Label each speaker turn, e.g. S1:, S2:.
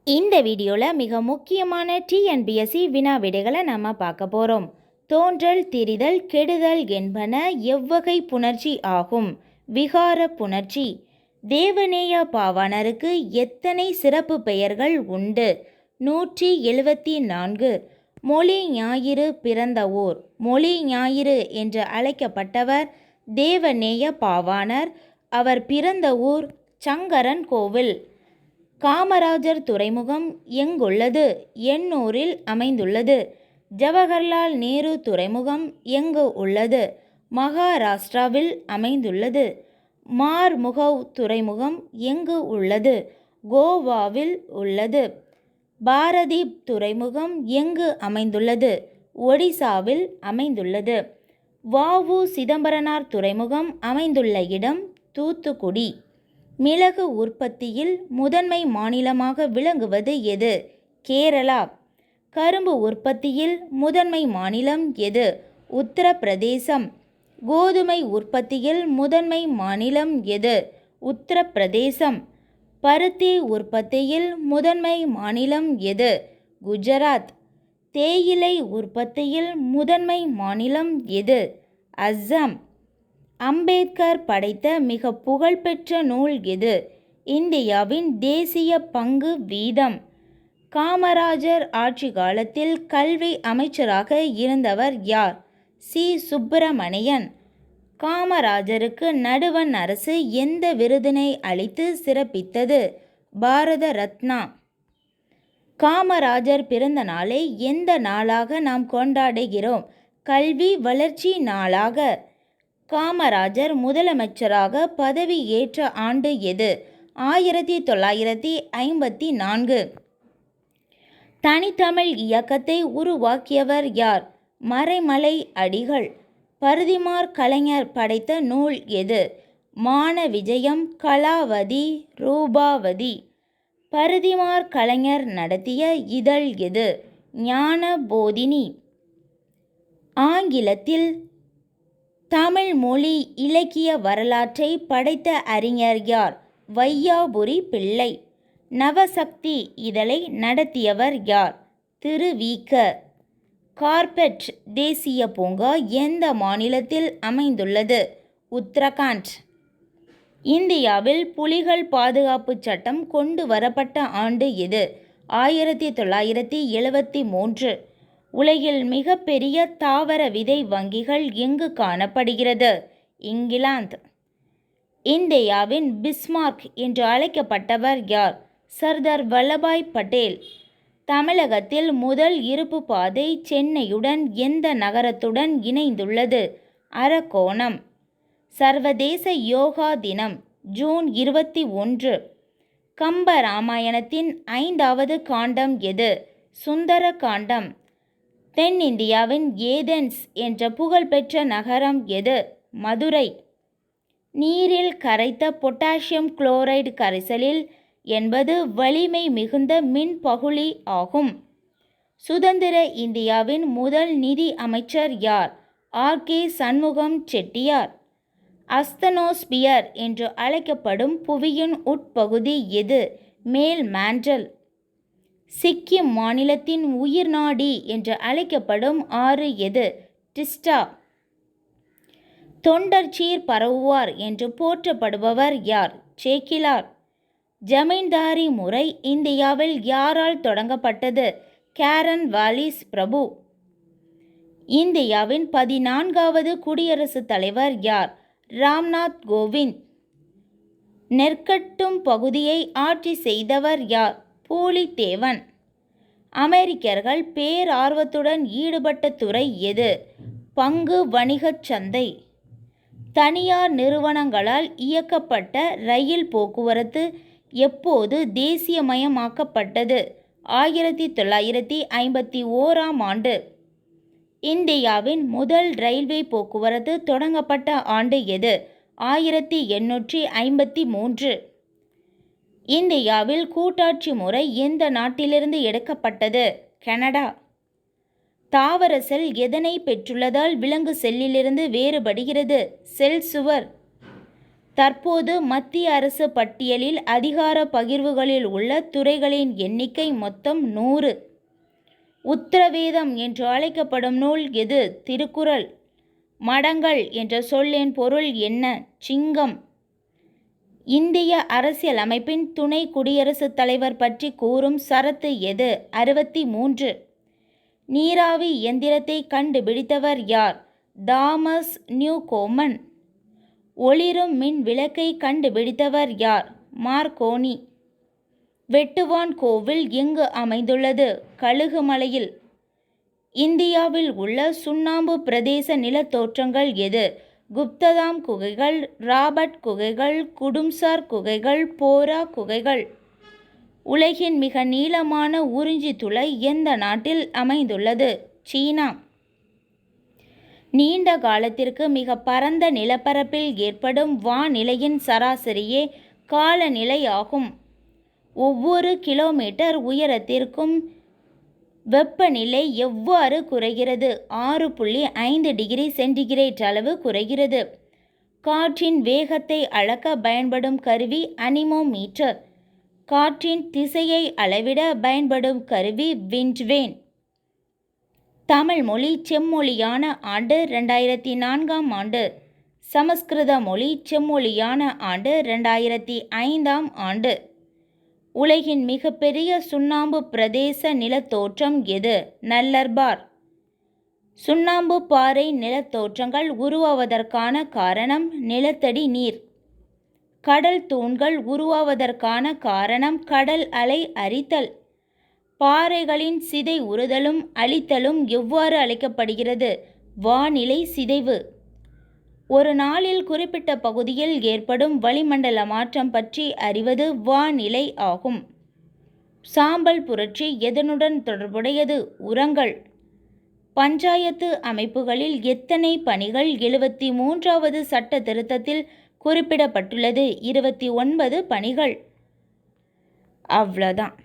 S1: இந்த வீடியோவில் மிக முக்கியமான டிஎன்பிஎஸ்சி வினா விடைகளை நம்ம பார்க்க போகிறோம். தோன்றல், திரிதல், கெடுதல் என்பன எவ்வகை புணர்ச்சி ஆகும்? விகார புணர்ச்சி. தேவநேய பாவாணருக்கு எத்தனை சிறப்பு பெயர்கள் உண்டு? 174. மொழி ஞாயிறு பிறந்த ஊர். மொழி ஞாயிறு என்று அழைக்கப்பட்டவர் தேவநேய பாவாணர். அவர் பிறந்த ஊர் சங்கரன் கோவில். காமராஜர் துறைமுகம் எங்குள்ளது? எண்ணூரில் அமைந்துள்ளது. ஜவஹர்லால் நேரு துறைமுகம் எங்கு உள்ளது? மகாராஷ்டிராவில் அமைந்துள்ளது. மார்முகவ் துறைமுகம் எங்கு உள்ளது? கோவாவில் உள்ளது. பாரதீப் துறைமுகம் எங்கு அமைந்துள்ளது? ஒடிசாவில் அமைந்துள்ளது. வ.உ. சிதம்பரனார் துறைமுகம் அமைந்துள்ள இடம் தூத்துக்குடி. மிளகு உற்பத்தியில் முதன்மை மாநிலமாக விளங்குவது எது? கேரளா. கரும்பு உற்பத்தியில் முதன்மை மாநிலம் எது? உத்தரப்பிரதேசம். கோதுமை உற்பத்தியில் முதன்மை மாநிலம் எது? உத்தரப்பிரதேசம். பருத்தி உற்பத்தியில் முதன்மை மாநிலம் எது? குஜராத். தேயிலை உற்பத்தியில் முதன்மை மாநிலம் எது? அஸ்ஸாம். அம்பேத்கர் படைத்த மிக புகழ்பெற்ற நூல் எது? இந்தியாவின் தேசிய பங்கு வீதம். காமராஜர் ஆட்சி காலத்தில் கல்வி அமைச்சராக இருந்தவர் யார்? சி. சுப்பிரமணியன். காமராஜருக்கு நடுவண் அரசு எந்த விருதினை அளித்து சிறப்பித்தது? பாரத ரத்னா. காமராஜர் பிறந்த நாளை எந்த நாளாக நாம் கொண்டாடுகிறோம்? கல்வி வளர்ச்சி நாளாக. காமராஜர் முதலமைச்சராக பதவி ஏற்ற ஆண்டு எது? 1954. தனித்தமிழ் இயக்கத்தை உருவாக்கியவர் யார்? மறைமலை அடிகள். பரிதிமாற் கலைஞர் படைத்த நூல் எது? மான விஜயம், கலாவதி, ரூபாவதி. பரிதிமாற் கலைஞர் நடத்திய இதழ் எது? ஞான போதினி. ஆங்கிலத்தில் தமிழ் மொழி இலக்கிய வரலாற்றை படைத்த அறிஞர் யார்? வையாபுரி பிள்ளை. நவசக்தி இதழை நடத்தியவர் யார்? திரு வி.க. கார்பெட் தேசிய பூங்கா எந்த மாநிலத்தில் அமைந்துள்ளது? உத்தரகாண்ட். இந்தியாவில் புலிகள் பாதுகாப்பு சட்டம் கொண்டு வரப்பட்ட ஆண்டு எது? 1973. உலகில் மிகப்பெரிய தாவர விதை வங்கிகள் எங்கு காணப்படுகிறது? இங்கிலாந்து. இந்தியாவின் பிஸ்மார்க் என்று அழைக்கப்பட்டவர் யார்? சர்தார் வல்லபாய் பட்டேல். தமிழகத்தில் முதல் இருப்பு பாதை சென்னையுடன் எந்த நகரத்துடன் இணைந்துள்ளது? அரக்கோணம். சர்வதேச யோகா தினம் ஜூன் 21. கம்ப ராமாயணத்தின் 5வது காண்டம் எது? சுந்தர காண்டம். தென்னிந்தியாவின் ஏதென்ஸ் என்ற புகழ்பெற்ற நகரம் எது? மதுரை. நீரில் கரைத்த பொட்டாசியம் குளோரைடு கரைசலில் என்பது வலிமை மிகுந்த மின்பகுளி ஆகும். சுதந்திர இந்தியாவின் முதல் நிதி அமைச்சர் யார்? ஆர்.கே. சண்முகம் செட்டியார். அஸ்தனோஸ்பியர் என்று அழைக்கப்படும் புவியின் உட்பகுதி எது? மேல் மேண்டல். சிக்கிம் மாநிலத்தின் உயிர் நாடி என்று அழைக்கப்படும் ஆறு எது? டிஸ்டா. தொண்டர்சீர் பரவுவார் என்று போற்றப்படுபவர் யார்? சேக்கிலார். ஜமீன்தாரி முறை இந்தியாவில் யாரால் தொடங்கப்பட்டது? கேரன் வாலிஸ் பிரபு. இந்தியாவின் 14வது குடியரசுத் தலைவர் யார்? ராம்நாத் கோவிந்த். நெற்கட்டும் பகுதியை ஆட்சி செய்தவர் யார்? பூலித்தேவன். அமெரிக்கர்கள் பேரார்வத்துடன் ஈடுபட்ட துறை எது? பங்கு வணிகச் சந்தை. தனியார் நிறுவனங்களால் இயக்கப்பட்ட ரயில் போக்குவரத்து எப்போது தேசியமயமாக்கப்பட்டது? 1951ஆம் ஆண்டு. இந்தியாவின் முதல் ரயில்வே போக்குவரத்து தொடங்கப்பட்ட ஆண்டு எது? 1853. இந்தியாவில் கூட்டாட்சி முறை எந்த நாட்டிலிருந்து எடுக்கப்பட்டது? கனடா. தாவர செல் எதனை பெற்றுள்ளதால் விலங்கு செல்லிலிருந்து வேறுபடுகிறது? செல் சுவர். தற்போது மத்திய அரசு பட்டியலில் அதிகார பகிர்வுகளில் உள்ள துறைகளின் எண்ணிக்கை மொத்தம் 100. உத்தரவேதம் என்று அழைக்கப்படும் நூல் எது? திருக்குறள். மடங்கள் என்ற சொல்லின் பொருள் என்ன? சிங்கம். இந்திய அரசியலமைப்பின் துணை குடியரசுத் தலைவர் பற்றி கூறும் சரத்து எது? 63. நீராவி இயந்திரத்தை கண்டுபிடித்தவர் யார்? Thomas Newcomen. ஒளிரும் மின் விளக்கை கண்டுபிடித்தவர் யார்? மார்க்கோனி. வெட்டுவான் கோவில் எங்கு அமைந்துள்ளது? கழுகுமலையில். இந்தியாவில் உள்ள சுண்ணாம்பு பிரதேச நிலத்தோற்றங்கள் எது? குப்ததாம் குகைகள், ராபர்ட் குகைகள், குடும்சார் குகைகள், போரா குகைகள். உலகின் மிக நீளமான உறிஞ்சி துளை எந்த நாட்டில் அமைந்துள்ளது? சீனா. நீண்ட காலத்திற்கு மிக பரந்த நிலப்பரப்பில் ஏற்படும் வானிலையின் சராசரியே காலநிலை ஆகும். ஒவ்வொரு கிலோமீட்டர் உயரத்திற்கும் வெப்பநிலை எவ்வாறு குறைகிறது? 6.5 டிகிரி சென்டிகிரேட் அளவு குறைகிறது. காற்றின் வேகத்தை அளக்க பயன்படும் கருவி அனிமோமீட்டர். காற்றின் திசையை அளவிட பயன்படும் கருவி விண்ட்வேன். தமிழ் மொழி செம்மொழியான ஆண்டு 2004ஆம் ஆண்டு. சமஸ்கிருத மொழி செம்மொழியான ஆண்டு 2005ஆம் ஆண்டு. உலகின் மிகப்பெரிய சுண்ணாம்பு பிரதேச நிலத்தோற்றம் எது? நல்லர்பார். சுண்ணாம்பு பாறை நிலத்தோற்றங்கள் உருவாவதற்கான காரணம் நிலத்தடி நீர். கடல் தூண்கள் உருவாவதற்கான காரணம் கடல் அலை அரித்தல். பாறைகளின் சிதை உறுதலும் அழித்தலும் எவ்வாறு அழைக்கப்படுகிறது? வானிலை சிதைவு. ஒரு நாளில் குறிப்பிட்ட பகுதியில் ஏற்படும் வளிமண்டல மாற்றம் பற்றி அறிவது வானிலை ஆகும். சாம்பல் புரட்சி எதனுடன் தொடர்புடையது? உரங்கள். பஞ்சாயத்து அமைப்புகளில் எத்தனை பணிகள் 73வது சட்ட திருத்தத்தில் குறிப்பிடப்பட்டுள்ளது? 29 பணிகள். அவ்வளோதான்.